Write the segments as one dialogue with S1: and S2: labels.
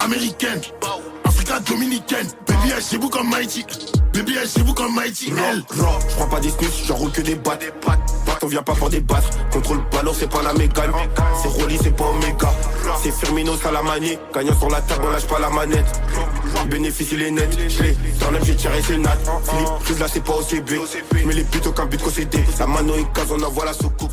S1: américaine. Africa dominicaine. Baby, chez vous comme Mighty. Baby, chez vous comme Mighty L.
S2: Je prends pas des snus, j'en roule que des battes. On vient pas pour débattre. Contrôle ballon, c'est pas la mégane. C'est Rolly, c'est pas Omega. C'est Firmino, ça la manie. Gagnant sur la table, on lâche pas la manette. Le bénéfice, il est net. J'l'ai dans l'aime, j'ai tiré, c'est nat. Philippe, juste là, c'est pas au CB. Mais les buts, aucun but concédé. La mano, une case, on envoie la soucoupe.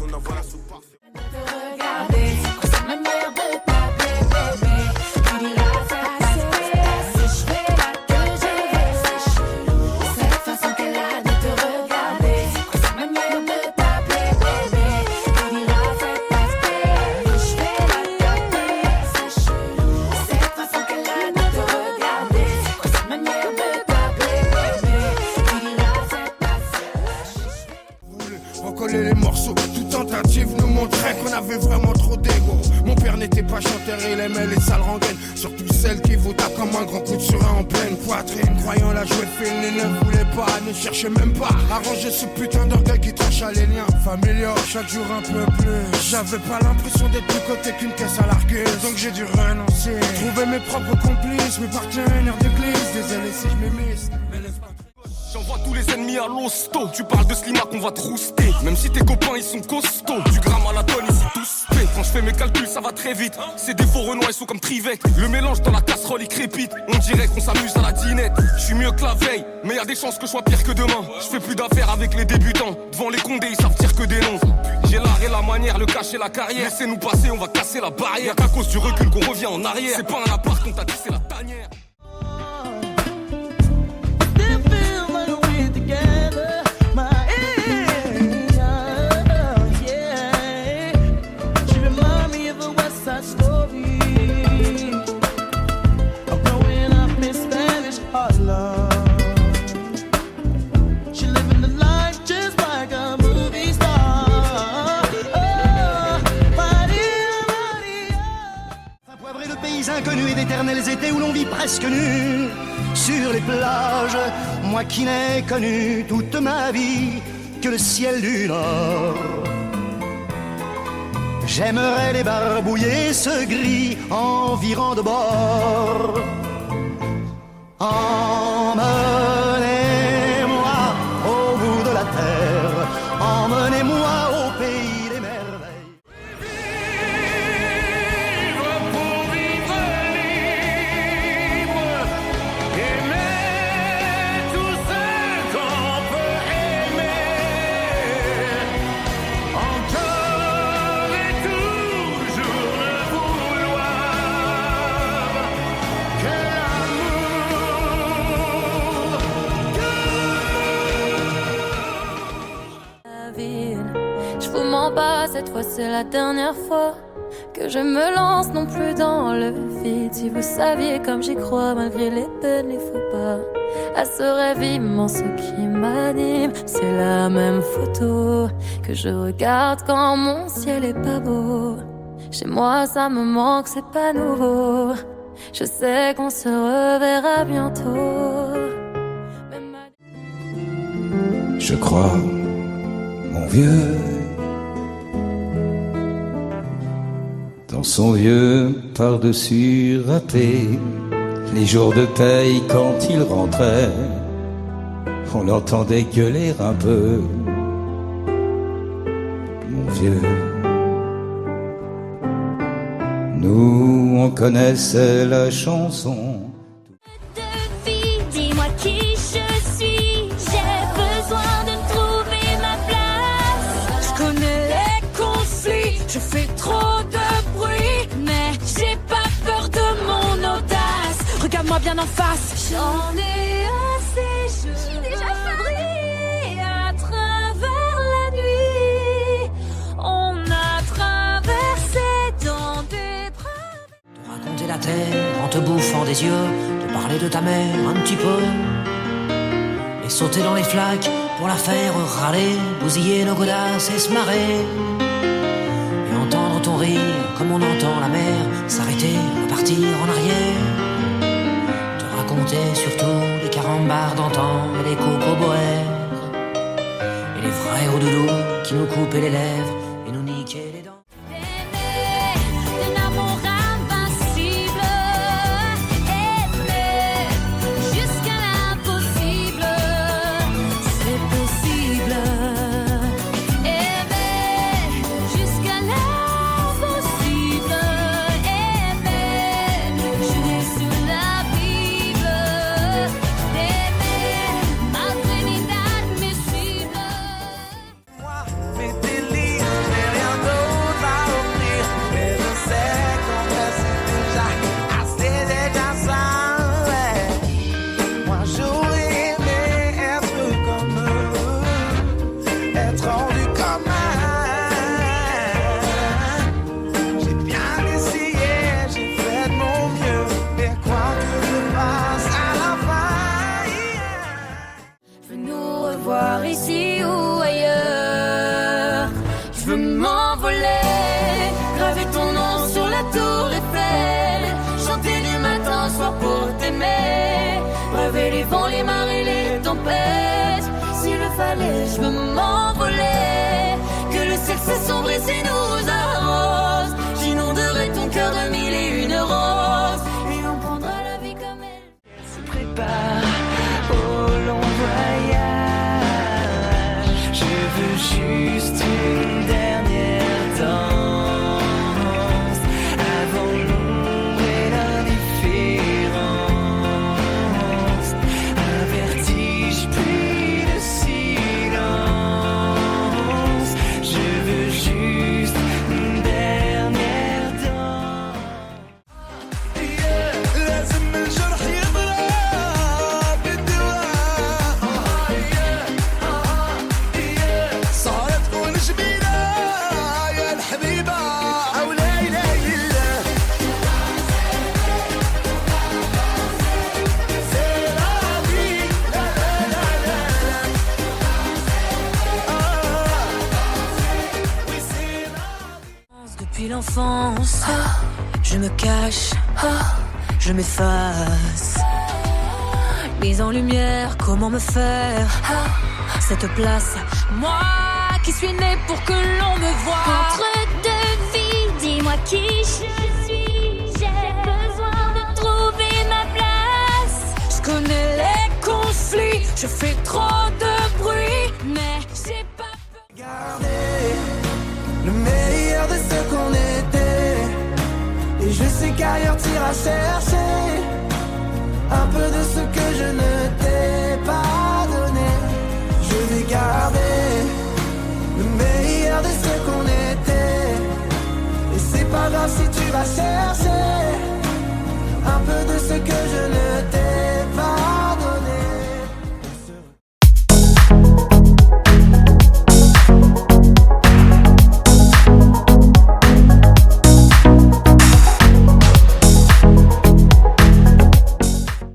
S3: Les morceaux, toute tentative nous montrait qu'on avait vraiment trop d'ego. Mon père n'était pas chanteur, il aimait les sales rengaines. Surtout celles qui vous tapent comme un grand coup de surin en pleine poitrine. Croyant la jouer fine, il ne voulait pas, ne cherchait même pas à ranger ce putain d'orgueil qui trancha les liens familiaux. Chaque jour un peu plus, j'avais pas l'impression d'être plus côté qu'une caisse à larguer. Donc j'ai dû renoncer, trouver mes propres complices, mes partenaires d'église. Désolé si je m'émisse, mais laisse pas.
S4: J'envoie tous les ennemis à l'hosto. Tu parles de Slima qu'on va te rouster. Même si tes copains ils sont costauds. Du gramme à la tonne ici tous faits. Quand je fais mes calculs ça va très vite. Ces défauts renois ils sont comme Trivec. Le mélange dans la casserole il crépite. On dirait qu'on s'amuse à la dinette. Je suis mieux que la veille, mais y a des chances que je sois pire que demain. Je fais plus d'affaires avec les débutants. Devant les condés ils savent dire que des noms. J'ai l'art et la manière, le cash et la carrière. Laissez-nous passer, on va casser la barrière. Y'a qu'à cause du recul qu'on revient en arrière. C'est pas un appart qu'on t'a dit, c'est la tanière.
S5: Inconnus et d'éternels étés où l'on vit presque nu sur les plages, moi qui n'ai connu toute ma vie que le ciel du Nord. J'aimerais les barbouiller ce gris environ de bord. Emmenez-moi au bout de la terre, emmenez-moi au pays des merveilles.
S6: Je vous mens pas, cette fois c'est la dernière fois que je me lance non plus dans le vide. Si vous saviez comme j'y crois malgré les peines, les faux pas, à ce rêve immense qui m'anime. C'est la même photo que je regarde quand mon ciel est pas beau. Chez moi ça me manque, c'est pas nouveau. Je sais qu'on se reverra bientôt.
S7: Je crois, mon vieux, dans son vieux par-dessus râpé, les jours de paye quand il rentrait, on l'entendait gueuler un peu. Mon vieux, nous on connaissait la chanson.
S6: Dis-moi qui je suis, j'ai besoin de trouver ma place. Je connais les conflits, je fais trop de bruit, mais j'ai pas peur de mon audace. Regarde-moi bien en face, j'en ai assez, je suis déjà brille à travers la nuit. On a traversé dans des bras.
S8: De raconter la terre en te bouffant des yeux, de parler de ta mère un petit peu, et sauter dans les flaques pour la faire râler, bousiller nos godasses et se marrer, et entendre ton rire comme on entend la mer s'arrêter, repartir en arrière, te raconter surtout les carambars d'antan et les cocoboères, et les frères au doudou qui nous coupaient les lèvres et nous niquaient les dents.
S6: Un amour invincible, veux m'envoler, graver ton nom sur la tour Eiffel, chanter du matin au soir pour t'aimer, braver les vents, les marées, les tempêtes. S'il le fallait, je veux m'envoler, que le ciel s'assombrit et nous arrose. J'inonderai ton cœur de mille et une roses, et on prendra la vie comme elle se prépare au long voyage. Je veux juste une dernière danse avant l'ombre et l'indifférence. Un vertige puis le silence. Je veux juste une dernière danse.
S9: لازم الجرح يضرب بالدواء. صارت تكون جميلة يا الحبيبة أو لا إله إلا c'est la vie. لا لا لا لا لا. Oui c'est la vie.
S6: Depuis l'enfance, je me cache, je m'efface. Mise en lumière, comment me faire cette place? Moi qui suis née pour que l'on me voie. Entre deux vies, dis-moi qui je suis. J'ai besoin de trouver ma place. Je connais les conflits, je fais trop de bruit, mais j'ai pas peur.
S9: Garder le meilleur de ce qu'on était. Et je sais qu'ailleurs t'iras chercher un peu de ce que je ne